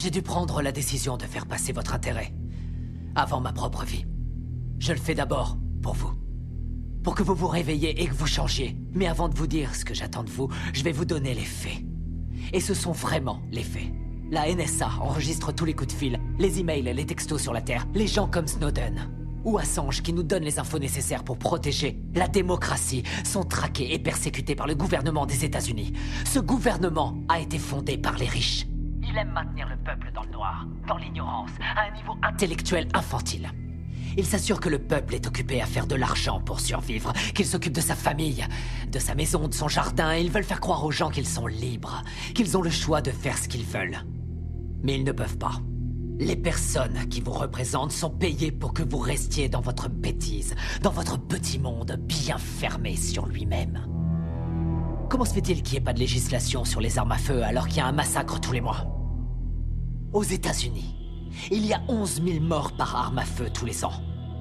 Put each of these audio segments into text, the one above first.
J'ai dû prendre la décision de faire passer votre intérêt avant ma propre vie. Je le fais d'abord pour vous. Pour que vous vous réveilliez et que vous changiez. Mais avant de vous dire ce que j'attends de vous, je vais vous donner les faits. Et ce sont vraiment les faits. La NSA enregistre tous les coups de fil, les emails, les textos sur la Terre, les gens comme Snowden ou Assange qui nous donnent les infos nécessaires pour protéger la démocratie sont traqués et persécutés par le gouvernement des États-Unis. Ce gouvernement a été fondé par les riches. Il aime maintenir le peuple dans le noir, dans l'ignorance, à un niveau intellectuel infantile. Il s'assure que le peuple est occupé à faire de l'argent pour survivre, qu'il s'occupe de sa famille, de sa maison, de son jardin, et ils veulent faire croire aux gens qu'ils sont libres, qu'ils ont le choix de faire ce qu'ils veulent. Mais ils ne peuvent pas. Les personnes qui vous représentent sont payées pour que vous restiez dans votre bêtise, dans votre petit monde bien fermé sur lui-même. Comment se fait-il qu'il n'y ait pas de législation sur les armes à feu alors qu'il y a un massacre tous les mois? Aux États-Unis, il y a 11 000 morts par arme à feu tous les ans.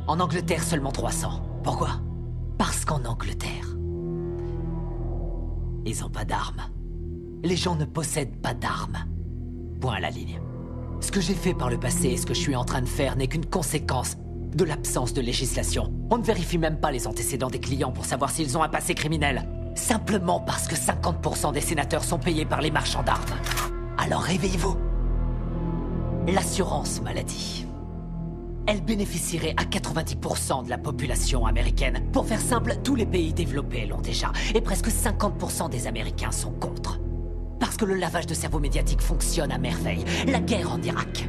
En Angleterre, seulement 300. Pourquoi? Parce qu'en Angleterre, ils n'ont pas d'armes. Les gens ne possèdent pas d'armes. Point à la ligne. Ce que j'ai fait par le passé et ce que je suis en train de faire n'est qu'une conséquence de l'absence de législation. On ne vérifie même pas les antécédents des clients pour savoir s'ils ont un passé criminel. Simplement parce que 50% des sénateurs sont payés par les marchands d'armes. Alors réveillez-vous. L'assurance maladie. Elle bénéficierait à 90% de la population américaine. Pour faire simple, tous les pays développés l'ont déjà. Et presque 50% des Américains sont contre. Parce que le lavage de cerveau médiatique fonctionne à merveille. La guerre en Irak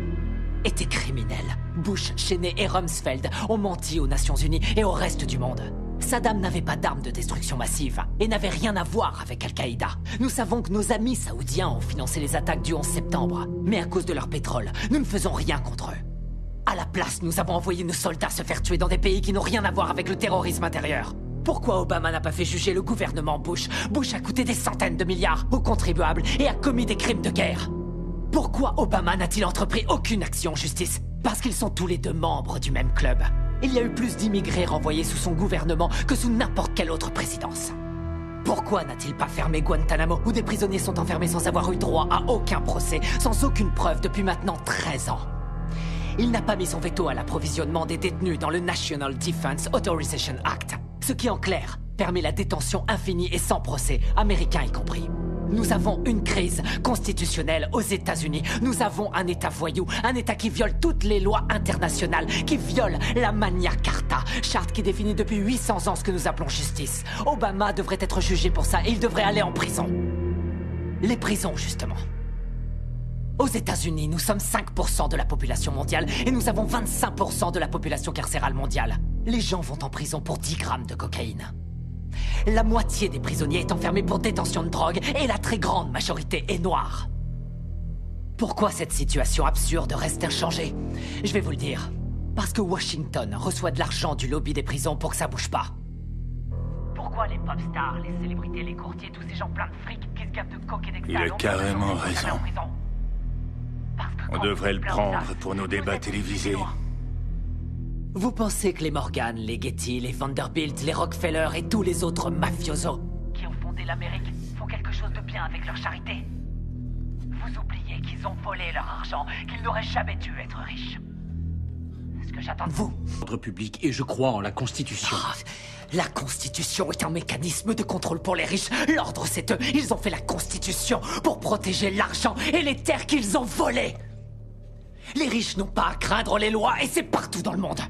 était criminelle. Bush, Cheney et Rumsfeld ont menti aux Nations Unies et au reste du monde. Saddam n'avait pas d'armes de destruction massive et n'avait rien à voir avec Al-Qaïda. Nous savons que nos amis saoudiens ont financé les attaques du 11 septembre. Mais à cause de leur pétrole, nous ne faisons rien contre eux. À la place, nous avons envoyé nos soldats se faire tuer dans des pays qui n'ont rien à voir avec le terrorisme intérieur. Pourquoi Obama n'a pas fait juger le gouvernement Bush? Bush a coûté des centaines de milliards aux contribuables et a commis des crimes de guerre. Pourquoi Obama n'a-t-il entrepris aucune action en justice? Parce qu'ils sont tous les deux membres du même club. Il y a eu plus d'immigrés renvoyés sous son gouvernement que sous n'importe quelle autre présidence. Pourquoi n'a-t-il pas fermé Guantanamo, où des prisonniers sont enfermés sans avoir eu droit à aucun procès, sans aucune preuve depuis maintenant 13 ans? Il n'a pas mis son veto à l'approvisionnement des détenus dans le National Defense Authorization Act, ce qui en clair permet la détention infinie et sans procès, américains y compris. Nous avons une crise constitutionnelle aux États-Unis. Nous avons un État voyou, un État qui viole toutes les lois internationales, qui viole la Magna Carta, charte qui définit depuis 800 ans ce que nous appelons justice. Obama devrait être jugé pour ça et il devrait aller en prison. Les prisons, justement. Aux États-Unis, nous sommes 5% de la population mondiale et nous avons 25% de la population carcérale mondiale. Les gens vont en prison pour 10 grammes de cocaïne. La moitié des prisonniers est enfermée pour détention de drogue et la très grande majorité est noire. Pourquoi cette situation absurde reste inchangée? Je vais vous le dire. Parce que Washington reçoit de l'argent du lobby des prisons pour que ça bouge pas. Pourquoi les pop stars, les célébrités, les courtiers, tous ces gens pleins de fric qui se gavent de coke et d'extase? Il a carrément raison. On devrait le prendre pour nos débats télévisés. Vous pensez que les Morgan, les Getty, les Vanderbilt, les Rockefeller et tous les autres mafiosos qui ont fondé l'Amérique font quelque chose de bien avec leur charité? Vous oubliez qu'ils ont volé leur argent, qu'ils n'auraient jamais dû être riches. Ce que j'attends de vous... Ordre public et je crois en la Constitution. La Constitution est un mécanisme de contrôle pour les riches. L'ordre, c'est eux. Ils ont fait la Constitution pour protéger l'argent et les terres qu'ils ont volées. Les riches n'ont pas à craindre les lois et c'est partout dans le monde.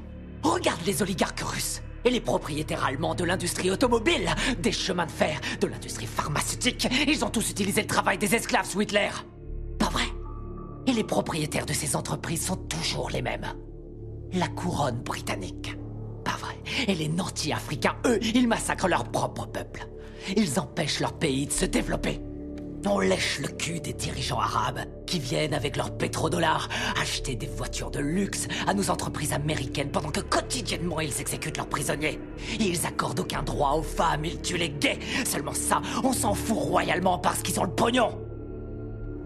Regarde les oligarques russes et les propriétaires allemands de l'industrie automobile, des chemins de fer, de l'industrie pharmaceutique. Ils ont tous utilisé le travail des esclaves sous Hitler. Pas vrai? Et les propriétaires de ces entreprises sont toujours les mêmes. La couronne britannique. Pas vrai. Et les nantis africains, eux, ils massacrent leur propre peuple. Ils empêchent leur pays de se développer. On lèche le cul des dirigeants arabes qui viennent avec leurs pétrodollars acheter des voitures de luxe à nos entreprises américaines pendant que quotidiennement ils exécutent leurs prisonniers. Ils accordent aucun droit aux femmes, ils tuent les gays. Seulement ça, on s'en fout royalement parce qu'ils ont le pognon.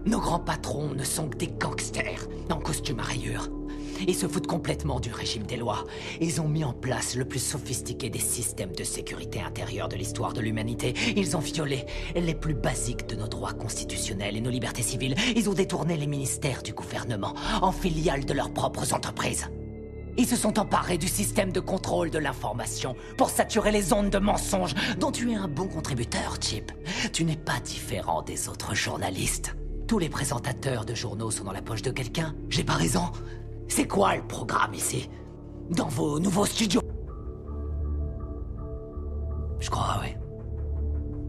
Nos grands patrons ne sont que des gangsters en costume à rayures. Ils se foutent complètement du régime des lois. Ils ont mis en place le plus sophistiqué des systèmes de sécurité intérieure de l'histoire de l'humanité. Ils ont violé les plus basiques de nos droits constitutionnels et nos libertés civiles. Ils ont détourné les ministères du gouvernement en filiales de leurs propres entreprises. Ils se sont emparés du système de contrôle de l'information pour saturer les ondes de mensonges dont tu es un bon contributeur, Chip. Tu n'es pas différent des autres journalistes. Tous les présentateurs de journaux sont dans la poche de quelqu'un. J'ai pas raison. C'est quoi le programme ici? Dans vos nouveaux studios? Je crois, oui.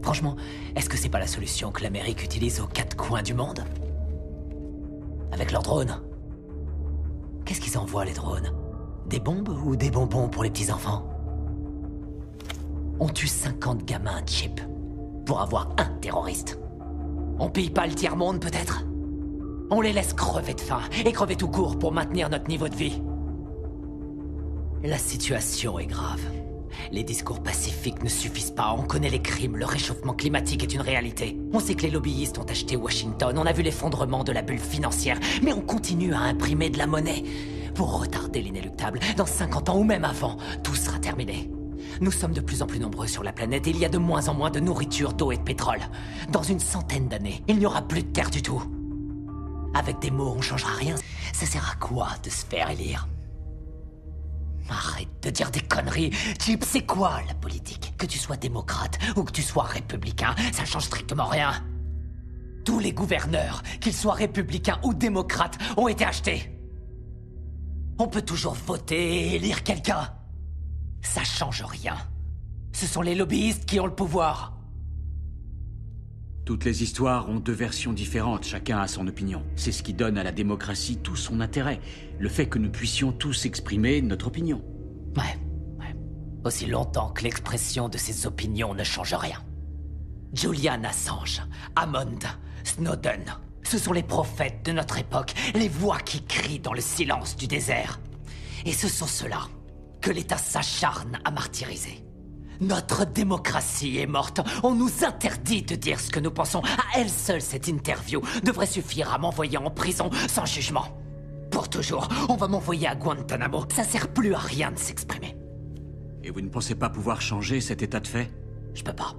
Franchement, est-ce que c'est pas la solution que l'Amérique utilise aux quatre coins du monde? Avec leurs drones. Qu'est-ce qu'ils envoient, les drones? Des bombes ou des bonbons pour les petits-enfants? On tue 50 gamins, Chip, pour avoir un terroriste. On pille pas le tiers-monde, peut-être? On les laisse crever de faim, et crever tout court pour maintenir notre niveau de vie. La situation est grave. Les discours pacifiques ne suffisent pas, on connaît les crimes, le réchauffement climatique est une réalité. On sait que les lobbyistes ont acheté Washington, on a vu l'effondrement de la bulle financière, mais on continue à imprimer de la monnaie. Pour retarder l'inéluctable, dans 50 ans ou même avant, tout sera terminé. Nous sommes de plus en plus nombreux sur la planète et il y a de moins en moins de nourriture, d'eau et de pétrole. Dans une centaine d'années, il n'y aura plus de terre du tout. Avec des mots, on changera rien. Ça sert à quoi de se faire élire? Arrête de dire des conneries. Chip, c'est quoi la politique? Que tu sois démocrate ou que tu sois républicain, ça change strictement rien. Tous les gouverneurs, qu'ils soient républicains ou démocrates, ont été achetés. On peut toujours voter et élire quelqu'un. Ça change rien. Ce sont les lobbyistes qui ont le pouvoir. Toutes les histoires ont deux versions différentes, chacun a son opinion. C'est ce qui donne à la démocratie tout son intérêt. Le fait que nous puissions tous exprimer notre opinion. Ouais. Aussi longtemps que l'expression de ces opinions ne change rien. Julian Assange, Hammond, Snowden, ce sont les prophètes de notre époque, les voix qui crient dans le silence du désert. Et ce sont ceux-là que l'État s'acharne à martyriser. Notre démocratie est morte. On nous interdit de dire ce que nous pensons. À elle seule, cette interview devrait suffire à m'envoyer en prison sans jugement. Pour toujours, on va m'envoyer à Guantanamo. Ça sert plus à rien de s'exprimer. Et vous ne pensez pas pouvoir changer cet état de fait? Je peux pas.